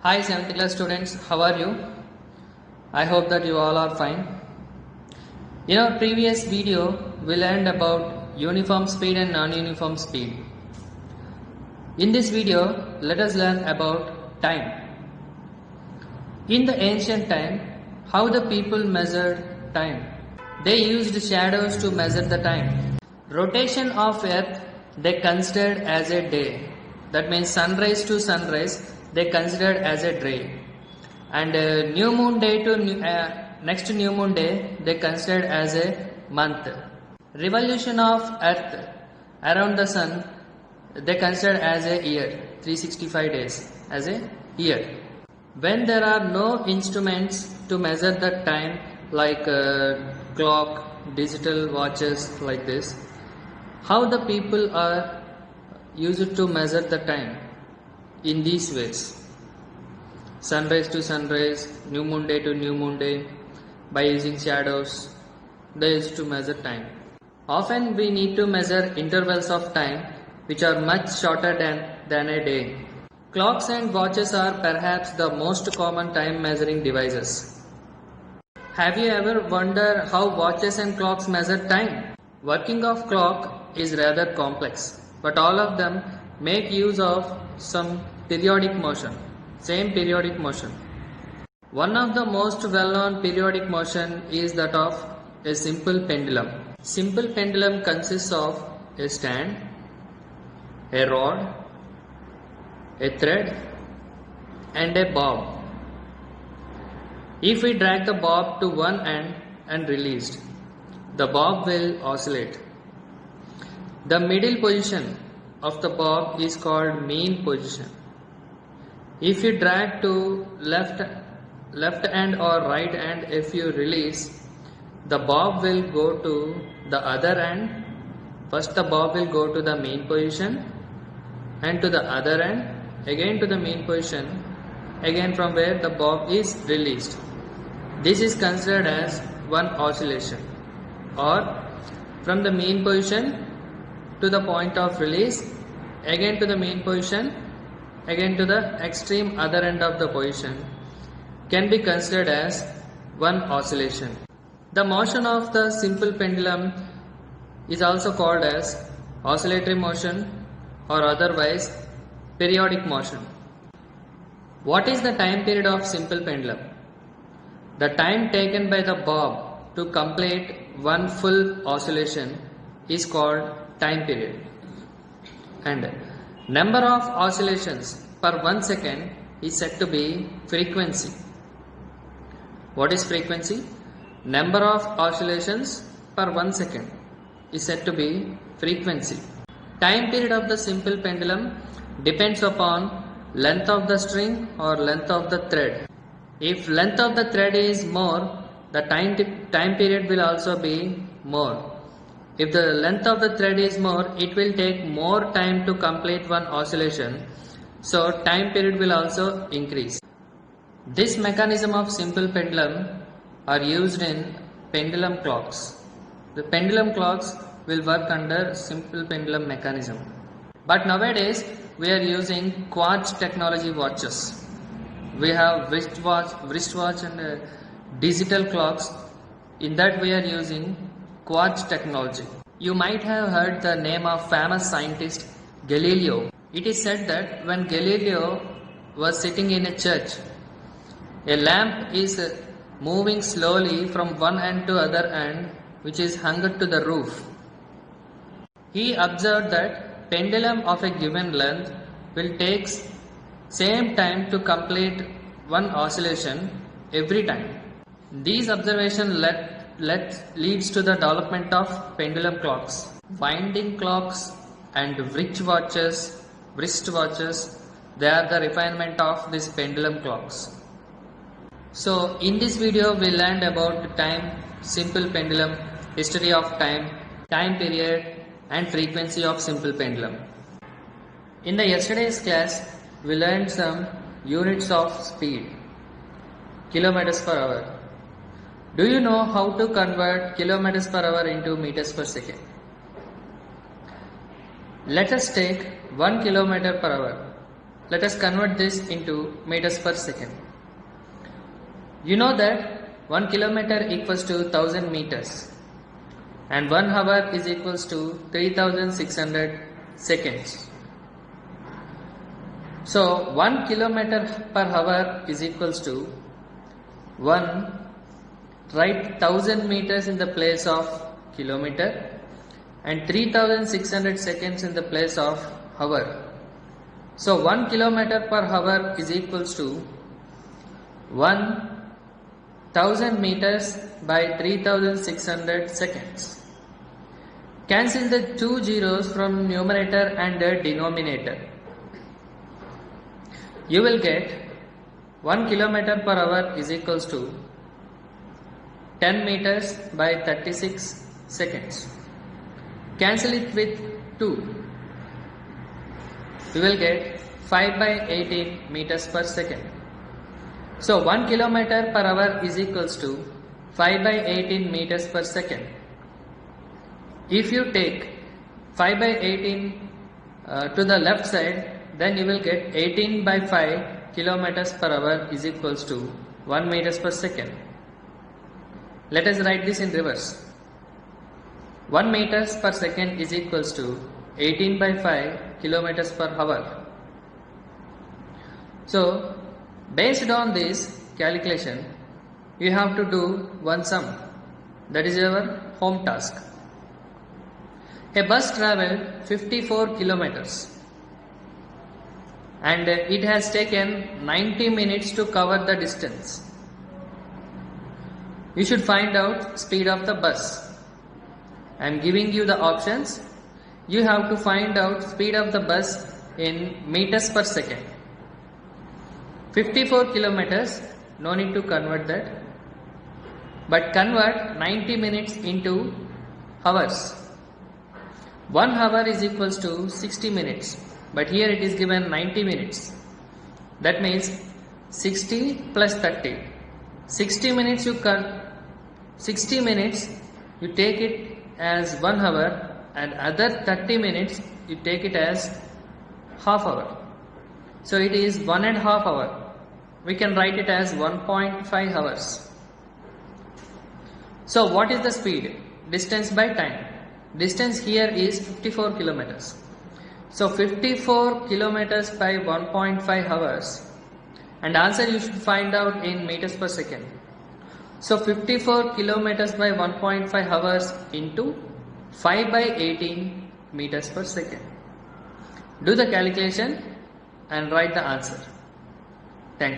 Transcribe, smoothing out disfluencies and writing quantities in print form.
Hi 7th class students, how are you? I hope that you all are fine. In our previous video, we learned about uniform speed and non-uniform speed. In this video, let us learn about time. In the ancient time, how the people measured time. They used shadows to measure the time. Rotation of earth they considered as a day. That means sunrise to sunrise they considered as a day. And new moon day to next new moon day they considered as a month. Revolution of earth around the sun they considered as a year, 365 days as a year. When there are no instruments to measure the time like clock, digital watches like this, how the people are used to measure the time? In these ways: sunrise to sunrise, new moon day to new moon day, by using shadows they used to measure time. Often we need to measure intervals of time which are much shorter than a day. Clocks and watches are perhaps the most common time measuring devices. Have you ever wondered how watches and clocks measure time? Working of clock is rather complex, but all of them make use of some periodic motion, same periodic motion. One of the most well-known periodic motion is that of a simple pendulum. Simple pendulum consists of a stand, a rod, a thread and a bob. If we drag the bob to one end and released, the bob will oscillate. The middle position of the bob is called mean position. If you drag to left end or right end, if you release, the bob will go to the other end. First the bob will go to the mean position and to the other end, again to the mean position, again from where the bob is released. This is considered as one oscillation, or from the mean position to the point of release, again to the mean position, again to the extreme other end of the position, can be considered as one oscillation. The motion of the simple pendulum is also called as oscillatory motion or otherwise periodic motion. What is the time period of simple pendulum? The time taken by the bob to complete one full oscillation is called time period. And number of oscillations per 1 second is said to be frequency. What is frequency? Number of oscillations per 1 second is said to be frequency. Time period of the simple pendulum depends upon length of the string or length of the thread. If length of the thread is more, the time period will also be more. If the length of the thread is more, it will take more time to complete one oscillation, so time period will also increase. This mechanism of simple pendulum are used in pendulum clocks. The pendulum clocks will work under simple pendulum mechanism. But nowadays we are using quartz technology watches. We have wristwatch and digital clocks. In that we are using quartz technology. You might have heard the name of famous scientist Galileo. It is said that when Galileo was sitting in a church, a lamp is moving slowly from one end to other end, which is hung to the roof. He observed that pendulum of a given length will take same time to complete one oscillation every time. These observations leads to the development of pendulum clocks. Winding clocks and wristwatches, they are the refinement of these pendulum clocks. So in this video we learned about time, simple pendulum, history of time, time period and frequency of simple pendulum. In the yesterday's class we learned some units of speed, kilometers per hour. Do you know how to convert kilometers per hour into meters per second? Let us take 1 kilometer per hour let us convert this into meters per second. You know that 1 kilometer equals to 1000 meters and 1 hour is equals to 3600 seconds. So 1 kilometer per hour is equals to 1, write 1000 meters in the place of kilometer and 3600 seconds in the place of hour. So 1 kilometer per hour is equals to 1000 meters by 3600 seconds. Cancel the two zeros from numerator and the denominator. You will get 1 kilometer per hour is equals to 10 meters by 36 seconds. Cancel it with 2. You will get 5 by 18 meters per second. So 1 kilometer per hour is equals to 5 by 18 meters per second. If you take 5 by 18 to the left side, then you will get 18 by 5 kilometers per hour is equals to 1 meters per second. Let us write this in reverse. 1 meters per second is equals to 18 by 5 kilometers per hour. So, based on this calculation, you have to do one sum. That is your home task. A bus traveled 54 kilometers and it has taken 90 minutes to cover the distance. You should find out speed of the bus. I am giving you the options. You have to find out speed of the bus in meters per second. 54 kilometers, no need to convert that. But convert 90 minutes into hours. 1 hour is equals to 60 minutes. But here it is given 90 minutes. That means 60 plus 30. 60 minutes you take it as 1 hour and other 30 minutes you take it as half hour. So it is 1.5 hour. We can write it as 1.5 hours. So what is the speed? Distance by time. Distance here is 54 kilometers. So 54 kilometers by 1.5 hours and answer you should find out in meters per second. So 54 kilometers by 1.5 hours into 5 by 18 meters per second. Do the calculation and write the answer.